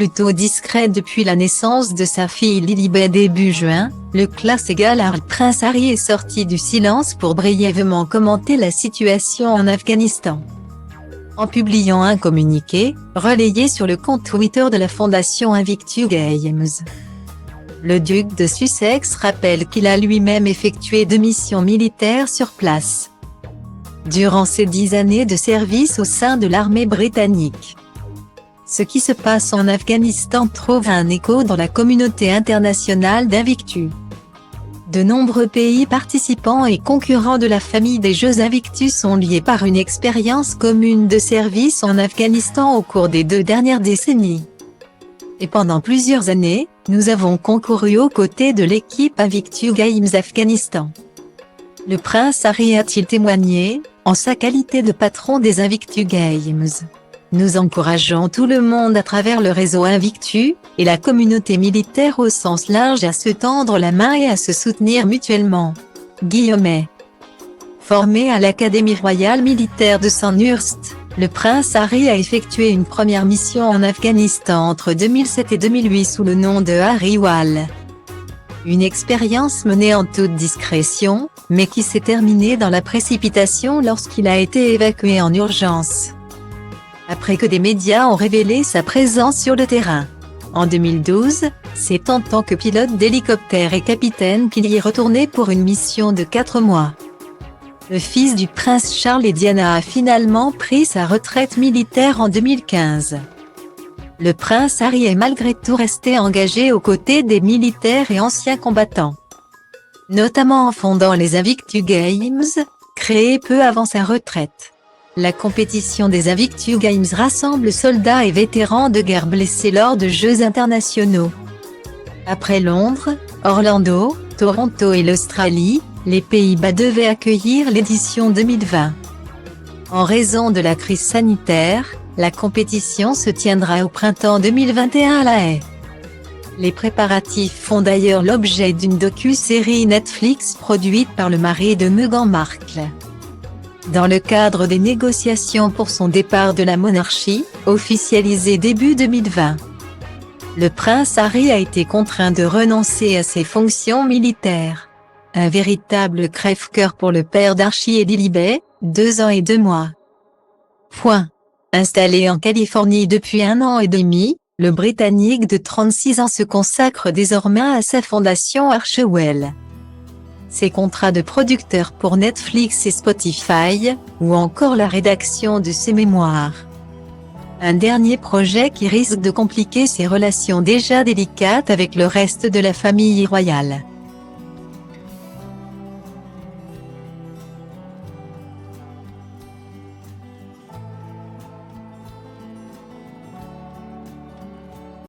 plutôt discret depuis la naissance de sa fille Lilibet début juin, le classe égal à Prince Harry est sorti du silence pour brièvement commenter la situation en Afghanistan. En publiant un communiqué, relayé sur le compte Twitter de la fondation Invictus Games. Le duc de Sussex rappelle qu'il a lui-même effectué 2 missions militaires sur place durant ses 10 années de service au sein de l'armée britannique. Ce qui se passe en Afghanistan trouve un écho dans la communauté internationale d'Invictus. De nombreux pays participants et concurrents de la famille des Jeux Invictus sont liés par une expérience commune de service en Afghanistan au cours des 2 dernières décennies. Et pendant plusieurs années, nous avons concouru aux côtés de l'équipe Invictus Games Afghanistan. Le prince Harry a-t-il témoigné, en sa qualité de patron des Invictus Games. Nous encourageons tout le monde à travers le réseau Invictus, et la communauté militaire au sens large à se tendre la main et à se soutenir mutuellement. Guillemets. Formé à l'Académie royale militaire de Sandhurst, le prince Harry a effectué une première mission en Afghanistan entre 2007 et 2008 sous le nom de Harry Wall. Une expérience menée en toute discrétion, mais qui s'est terminée dans la précipitation lorsqu'il a été évacué en urgence. Après que des médias ont révélé sa présence sur le terrain. En 2012, c'est en tant que pilote d'hélicoptère et capitaine qu'il y est retourné pour une mission de 4 mois. Le fils du prince Charles et Diana a finalement pris sa retraite militaire en 2015. Le prince Harry est malgré tout resté engagé aux côtés des militaires et anciens combattants. Notamment en fondant les Invictus Games, créés peu avant sa retraite. La compétition des Invictus Games rassemble soldats et vétérans de guerre blessés lors de Jeux internationaux. Après Londres, Orlando, Toronto et l'Australie, les Pays-Bas devaient accueillir l'édition 2020. En raison de la crise sanitaire, la compétition se tiendra au printemps 2021 à La Haye. Les préparatifs font d'ailleurs l'objet d'une docu-série Netflix produite par le mari de Meghan Markle. Dans le cadre des négociations pour son départ de la monarchie, officialisé début 2020. Le prince Harry a été contraint de renoncer à ses fonctions militaires. Un véritable crève-cœur pour le père d'Archie et Lilibet, 2 ans et 2 mois. Installé en Californie depuis 1 an et demi, le Britannique de 36 ans se consacre désormais à sa fondation Archewell. Ses contrats de producteur pour Netflix et Spotify, ou encore la rédaction de ses mémoires. Un dernier projet qui risque de compliquer ses relations déjà délicates avec le reste de la famille royale.